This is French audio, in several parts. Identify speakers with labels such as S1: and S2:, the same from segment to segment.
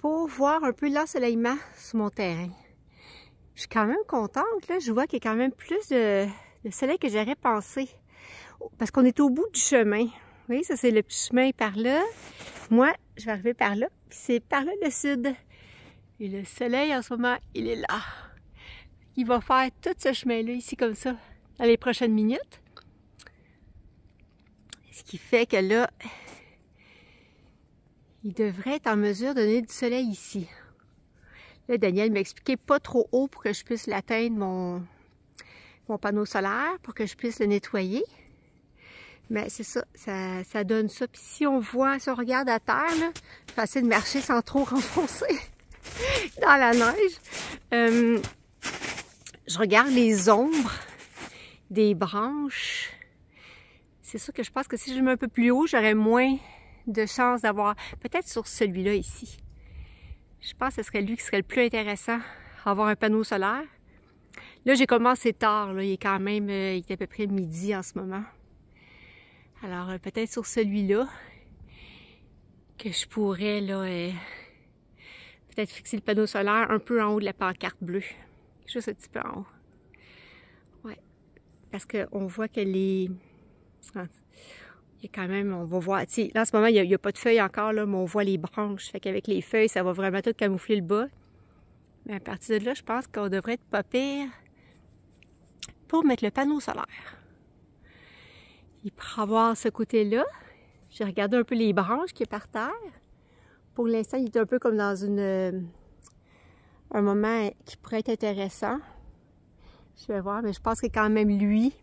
S1: pour voir un peu l'ensoleillement sur mon terrain. Je suis quand même contente, là. Je vois qu'il y a quand même plus de soleil que j'aurais pensé. Parce qu'on est au bout du chemin. Oui, ça c'est le petit chemin par là. Moi, je vais arriver par là. Puis c'est par là le sud. Et le soleil en ce moment, il est là. Il va faire tout ce chemin-là ici comme ça dans les prochaines minutes. Ce qui fait que là, il devrait être en mesure de donner du soleil ici. Là, Daniel m'a expliqué pas trop haut pour que je puisse l'atteindre mon panneau solaire, pour que je puisse le nettoyer. Mais c'est ça, ça donne ça. Puis si on voit, si on regarde à terre, là, c'est facile de marcher sans trop renfoncer dans la neige. Je regarde les ombres des branches. C'est sûr que je pense que si je me mets un peu plus haut, j'aurais moins de chances d'avoir, peut-être sur celui-là ici. Je pense que ce serait lui qui serait le plus intéressant, avoir un panneau solaire. Là, j'ai commencé tard, là. Il est quand même, il est à peu près midi en ce moment. Alors, peut-être sur celui-là, que je pourrais, là, peut-être fixer le panneau solaire un peu en haut de la pancarte bleue. Juste un petit peu en haut. Ouais. Parce qu'on voit que les... Ah, il y a quand même, on va voir, tu sais, là en ce moment, il n'y a pas de feuilles encore, là, mais on voit les branches. Fait qu'avec les feuilles, ça va vraiment tout camoufler le bas. Mais à partir de là, je pense qu'on devrait être pas pire pour mettre le panneau solaire. Et pour avoir ce côté-là, j'ai regardé un peu les branches qui est par terre. Pour l'instant, il est un peu comme dans un moment qui pourrait être intéressant. Je vais voir, mais je pense que quand même lui,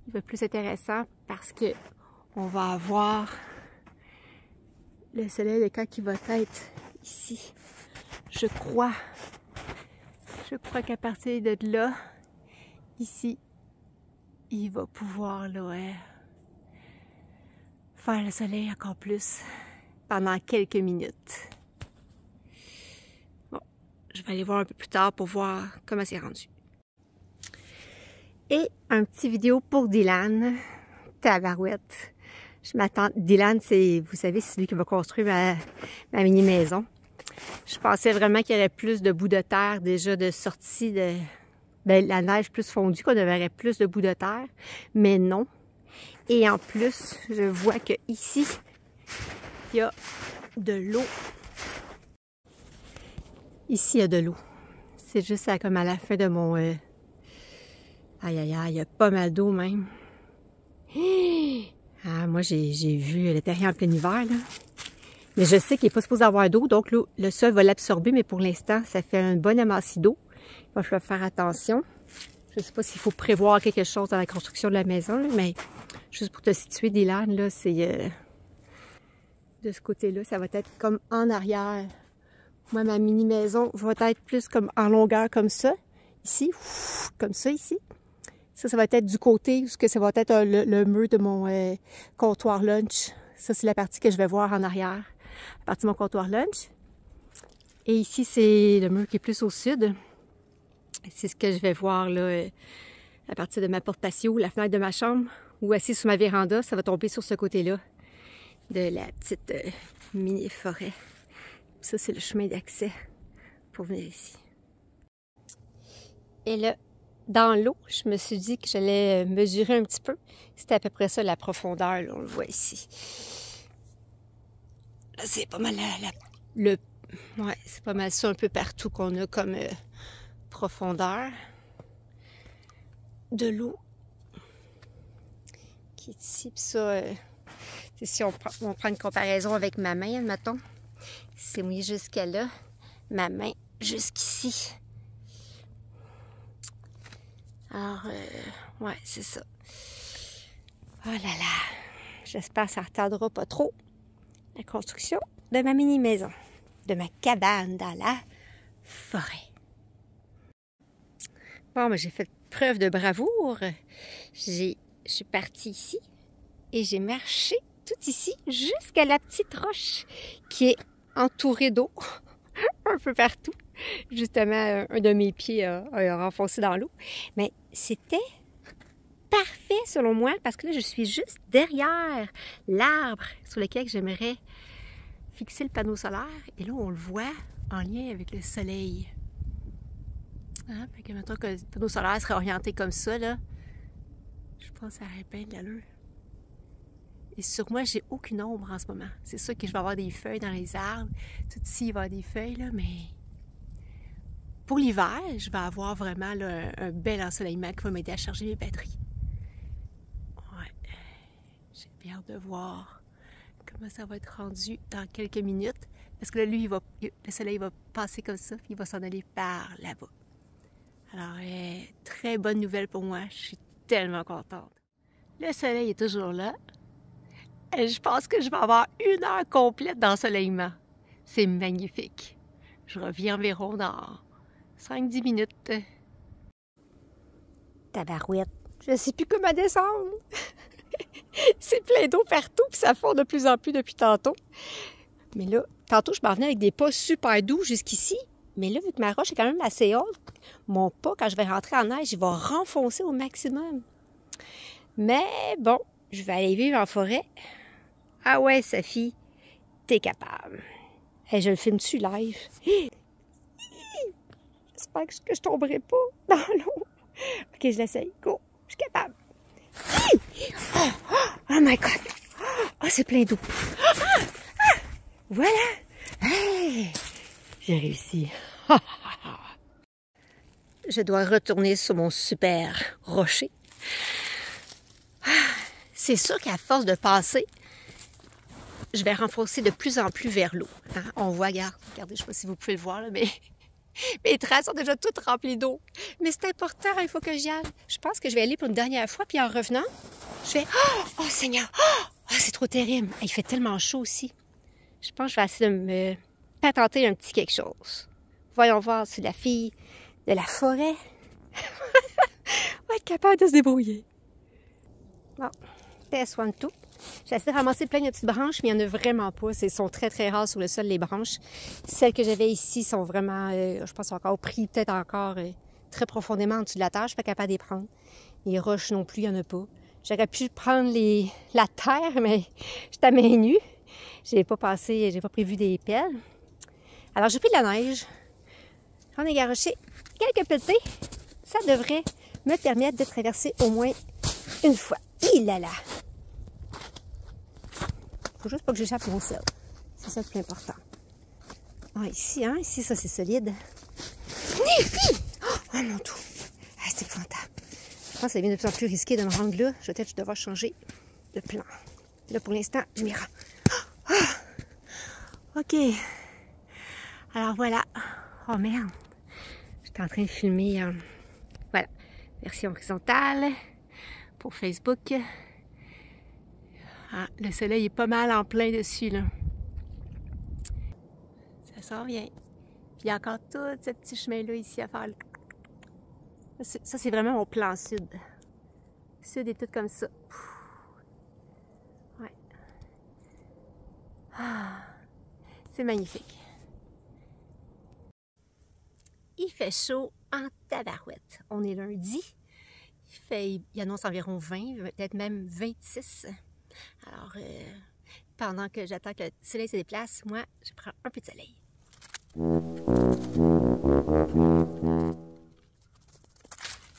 S1: il va être plus intéressant parce que on va avoir le soleil de quand il va être ici. Je crois qu'à partir de là, ici, il va pouvoir là, faire le soleil encore plus pendant quelques minutes. Bon, je vais aller voir un peu plus tard pour voir comment c'est rendu. Et un petit vidéo pour Dylan. Tabarouette. Je m'attends. Dylan, c'est, vous savez, c'est celui qui va construire ma mini-maison. Je pensais vraiment qu'il y aurait plus de bouts de terre déjà de sortie de la neige plus fondue, qu'on verrait plus de bouts de terre. Mais non. Et en plus, je vois que ici, il y a de l'eau. Ici, il y a de l'eau. C'est juste comme à la fin de mon... Aïe, aïe, aïe, il y a pas mal d'eau même. Ah, moi, j'ai vu le terrain en plein hiver, là. Mais je sais qu'il n'est pas supposé avoir d'eau, donc là, le sol va l'absorber, mais pour l'instant, ça fait un bon amassis d'eau. Il va falloir faire attention. Je ne sais pas s'il faut prévoir quelque chose dans la construction de la maison, là, mais juste pour te situer, Dylan, là, c'est... de ce côté-là, ça va être comme en arrière. Moi, ma mini-maison va être plus comme en longueur, comme ça. Ici, comme ça, ici. Ça va être du côté, parce que ça va être le mur de mon comptoir lunch. Ça, c'est la partie que je vais voir en arrière, la partie de mon comptoir lunch. Et ici, c'est le mur qui est plus au sud. C'est ce que je vais voir là, à partir de ma porte patio, la fenêtre de ma chambre, ou assis sur ma véranda, ça va tomber sur ce côté-là de la petite mini-forêt. Ça, c'est le chemin d'accès pour venir ici. Et là, dans l'eau, je me suis dit que j'allais mesurer un petit peu. C'était à peu près ça la profondeur, là, on le voit ici. Là, c'est pas mal ouais, c'est pas mal ça un peu partout qu'on a comme profondeur de l'eau qui est ici. Puis ça, si on prend une comparaison avec ma main, admettons, c'est mouillé jusqu'à là, ma main jusqu'ici. Alors, ouais, c'est ça. Oh là là, j'espère que ça ne retardera pas trop la construction de ma mini-maison, de ma cabane dans la forêt. Bon, mais j'ai fait preuve de bravoure. Je suis partie ici et j'ai marché tout ici jusqu'à la petite roche qui est entourée d'eau un peu partout. Justement, un de mes pieds a renfoncé dans l'eau. Mais c'était parfait selon moi parce que là, je suis juste derrière l'arbre sur lequel j'aimerais fixer le panneau solaire et là, on le voit en lien avec le soleil. Hein? Fait que mettons que le panneau solaire serait orienté comme ça, là. Je pense que ça aurait bien de l'allure. Et sur moi, j'ai aucune ombre en ce moment. C'est sûr que je vais avoir des feuilles dans les arbres. Tout ici, il va y avoir des feuilles, là, mais pour l'hiver, je vais avoir vraiment là, un bel ensoleillement qui va m'aider à charger mes batteries. Ouais. J'ai bien hâte de voir comment ça va être rendu dans quelques minutes. Parce que là, lui, le soleil va passer comme ça, puis il va s'en aller par là-bas. Alors, très bonne nouvelle pour moi. Je suis tellement contente. Le soleil est toujours là. Et je pense que je vais avoir 1 heure complète d'ensoleillement. C'est magnifique. Je reviens environ dans 5-10 minutes. Tabarouette, je sais plus comment descendre. C'est plein d'eau partout, puis ça fond de plus en plus depuis tantôt. Mais là, tantôt, je m'en venais avec des pas super doux jusqu'ici. Mais là, vu que ma roche est quand même assez haute, mon pas, quand je vais rentrer en neige, il va renfoncer au maximum. Mais bon, je vais aller vivre en forêt. Ah ouais, Sophie, t'es capable. Et je le filme-tu live? J'espère que je tomberai pas dans l'eau. Ok, je l'essaye. Go, je suis capable. Oh my God! Oh, c'est plein d'eau. Voilà! Hey! J'ai réussi. Je dois retourner sur mon super rocher. C'est sûr qu'à force de passer, je vais renfoncer de plus en plus vers l'eau. Hein? On voit, regardez, je ne sais pas si vous pouvez le voir, là, mais mes traces sont déjà toutes remplies d'eau. Mais c'est important, il faut que j'y aille. Je pense que je vais aller pour une dernière fois, puis en revenant, je fais « Oh Seigneur! Oh, c'est trop terrible! Il fait tellement chaud aussi. » Je pense que je vais essayer de me patenter un petit quelque chose. Voyons voir si la fille de la forêt va être capable de se débrouiller. Bon, test one, two. J'ai essayé de ramasser plein de petites branches, mais il n'y en a vraiment pas. Elles sont très, très rares sur le sol, les branches. Celles que j'avais ici sont vraiment, je pense, encore prises peut-être encore très profondément en dessous de la terre. Je ne suis pas capable de les prendre. Les roches non plus, il n'y en a pas. J'aurais pu prendre la terre, mais j'étais à main nue. J'ai pas prévu des pelles. Alors, j'ai pris de la neige. J'en ai garoché quelques pelletées. Ça devrait me permettre de traverser au moins une fois. Il là là! Faut juste pas que j'échappe mon sel. C'est ça le plus important. Ah, ici, hein? Ici, ça, c'est solide. Oh, mon tout! Ah, c'est épouvantable. Je pense que ça devient de plus en plus risqué de me rendre là. Je vais peut-être devoir changer de plan. Là, pour l'instant, je m'y rends. OK. Alors, voilà. Oh, merde. J'étais en train de filmer, voilà, version horizontale pour Facebook. Ah, le soleil est pas mal en plein dessus, là. Ça s'en vient. Puis il y a encore tout ce petit chemin-là ici à faire. Ça, c'est vraiment mon plan sud. Sud est tout comme ça. Ouais. Ah, c'est magnifique. Il fait chaud en tabarouette. On est lundi. Il annonce environ 20, peut-être même 26. Alors, pendant que j'attends que le soleil se déplace, moi, je prends un peu de soleil.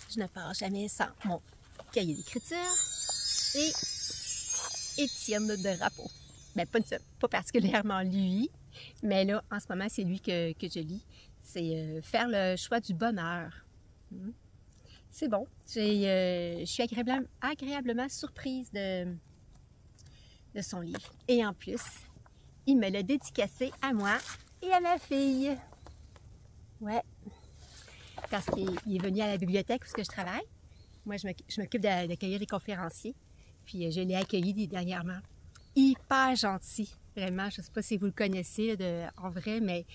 S1: Je ne pars jamais sans mon cahier d'écriture et Étienne de Drapeau. Ben, pas particulièrement lui, mais là, en ce moment, c'est lui que je lis. C'est faire le choix du bonheur. C'est bon. Je suis agréablement surprise de son livre. Et en plus, il me l'a dédicacé à moi et à ma fille. Ouais. Parce qu'il est venu à la bibliothèque où je travaille. Moi, je m'occupe d'accueillir les conférenciers. Puis je l'ai accueilli dernièrement. Hyper gentil. Vraiment, je ne sais pas si vous le connaissez en vrai, mais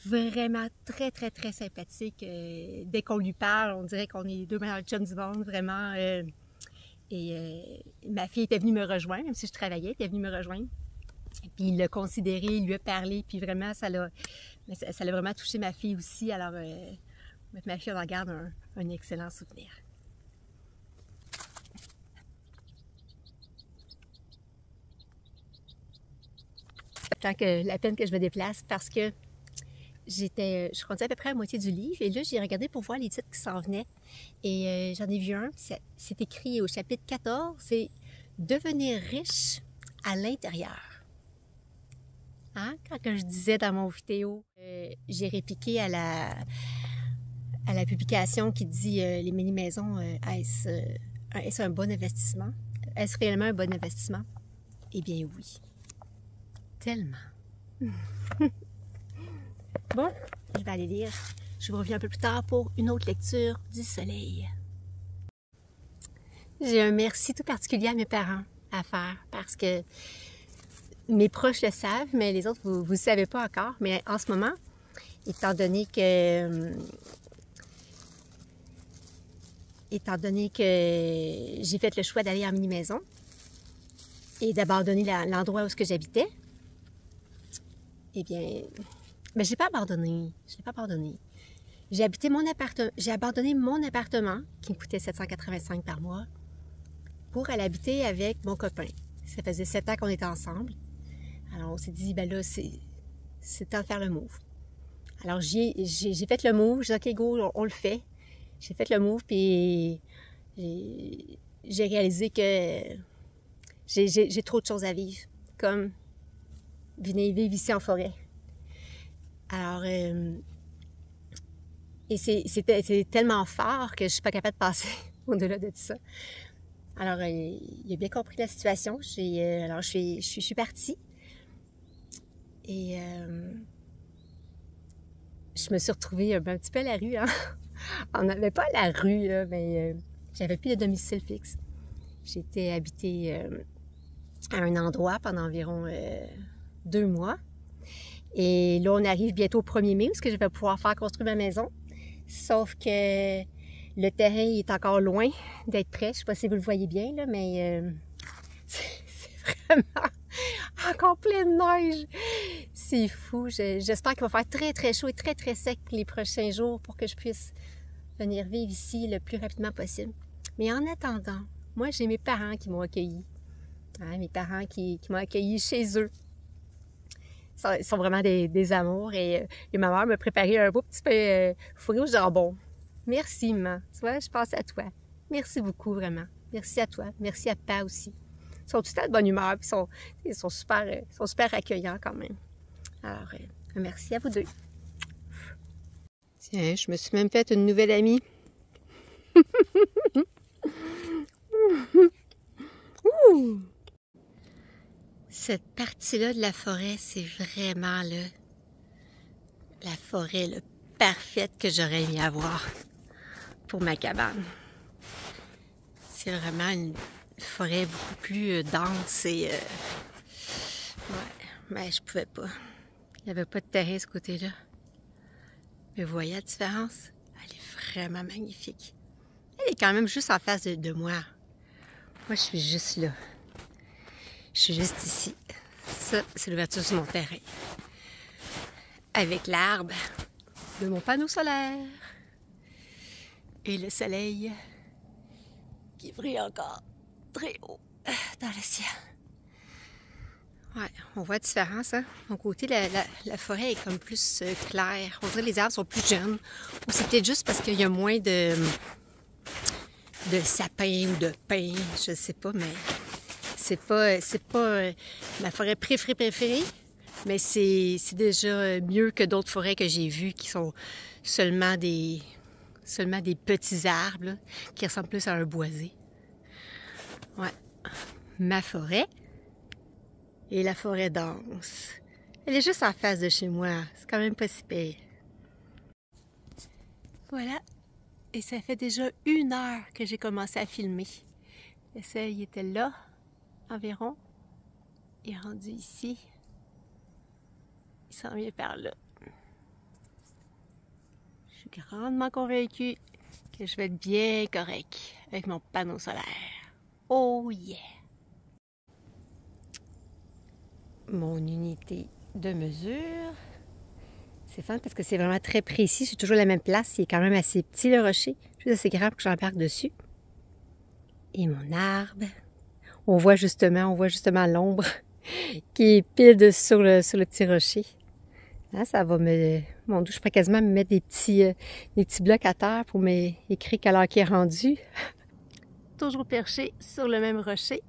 S1: vraiment très, très, très sympathique. Dès qu'on lui parle, on dirait qu'on est les deux meilleurs chums du monde, vraiment. Ma fille était venue me rejoindre, même si je travaillais, elle était venue me rejoindre. Et puis il l'a considéré, il lui a parlé, puis vraiment, ça l'a vraiment touché ma fille aussi. Alors, ma fille, on en garde un excellent souvenir. la peine que je me déplace parce que je suis rendue à peu près à la moitié du livre et là, j'ai regardé pour voir les titres qui s'en venaient. Et j'en ai vu un, c'est écrit au chapitre 14, c'est « Devenir riche à l'intérieur ». Hein? Quand je disais dans mon vidéo, j'ai répliqué à la publication qui dit les mini-maisons, est-ce un bon investissement? Est-ce réellement un bon investissement? Eh bien oui. Tellement. Bon, je vais aller lire. Je vous reviens un peu plus tard pour une autre lecture du soleil. J'ai un merci tout particulier à mes parents à faire parce que mes proches le savent, mais les autres, vous ne savez pas encore. Mais en ce moment, étant donné que j'ai fait le choix d'aller en mini-maison et d'abandonner l'endroit où j'habitais, eh bien, mais j'ai pas abandonné. Je l'ai pas abandonné. J'ai abandonné mon appartement qui me coûtait 785 par mois pour aller habiter avec mon copain. Ça faisait 7 ans qu'on était ensemble. Alors, on s'est dit, ben là, c'est temps de faire le move. Alors, j'ai fait le move. J'ai dit, OK, go, on le fait. J'ai fait le move, puis j'ai réalisé que j'ai trop de choses à vivre, comme venir vivre ici en forêt. Alors, et c'est tellement fort que je suis pas capable de passer au-delà de tout ça. Alors, il a bien compris la situation. Alors, je suis partie. Et je me suis retrouvée un petit peu à la rue. Hein? On n'avait pas la rue, là, mais j'avais plus de domicile fixe. J'étais habitée à un endroit pendant environ 2 mois. Et là, on arrive bientôt au 1er mai, où je vais pouvoir faire construire ma maison. Sauf que le terrain est encore loin d'être prêt. Je ne sais pas si vous le voyez bien, là, mais c'est vraiment encore plein de neige. C'est fou. J'espère qu'il va faire très, très chaud et très, très sec les prochains jours pour que je puisse venir vivre ici le plus rapidement possible. Mais en attendant, moi, j'ai mes parents qui m'ont accueilli. Hein, mes parents qui m'ont accueilli chez eux. Ils sont vraiment des amours. Et ma mère m'a préparé un beau petit peu fourré au jambon. Merci, maman. Tu vois, je pense à toi. Merci beaucoup, vraiment. Merci à toi. Merci à papa aussi. Ils sont tout à de bonne humeur. Puis ils sont super accueillants quand même. Alors, merci à vous deux. Tiens, je me suis même fait une nouvelle amie. Ouh! Cette partie-là de la forêt, c'est vraiment la forêt parfaite que j'aurais aimé avoir pour ma cabane. C'est vraiment une forêt beaucoup plus dense et... ouais, mais je pouvais pas. Il n'y avait pas de terrain de ce côté-là. Mais vous voyez la différence? Elle est vraiment magnifique. Elle est quand même juste en face de moi. Moi, je suis juste là. Je suis juste ici. Ça, c'est l'ouverture de mon terrain. Avec l'arbre de mon panneau solaire. Et le soleil qui brille encore très haut dans le ciel. Ouais, on voit la différence, hein? Mon côté, la forêt est comme plus claire. On dirait que les arbres sont plus jeunes. Ou c'est peut-être juste parce qu'il y a moins de sapins ou de pins, je sais pas, mais c'est pas ma forêt préférée, mais c'est déjà mieux que d'autres forêts que j'ai vues qui sont seulement des petits arbres là, qui ressemblent plus à un boisé. Ouais, ma forêt et la forêt dense. Elle est juste en face de chez moi. C'est quand même pas si pire. Voilà. Et ça fait déjà 1 heure que j'ai commencé à filmer. Le soleil était là, environ. Il est rendu ici. Il s'en vient par là. Je suis grandement convaincue que je vais être bien correct avec mon panneau solaire. Oh yeah! Mon unité de mesure. C'est fun parce que c'est vraiment très précis. C'est toujours la même place. Il est quand même assez petit, le rocher. Juste assez grand pour que j'embarque dessus. Et mon arbre. On voit justement l'ombre qui est pile sur le petit rocher. Hein, ça va me... Mon Dieu, je pourrais quasiment me mettre des petits blocs à terre pour m'écrire quelle heure qui est rendu. Toujours perché sur le même rocher.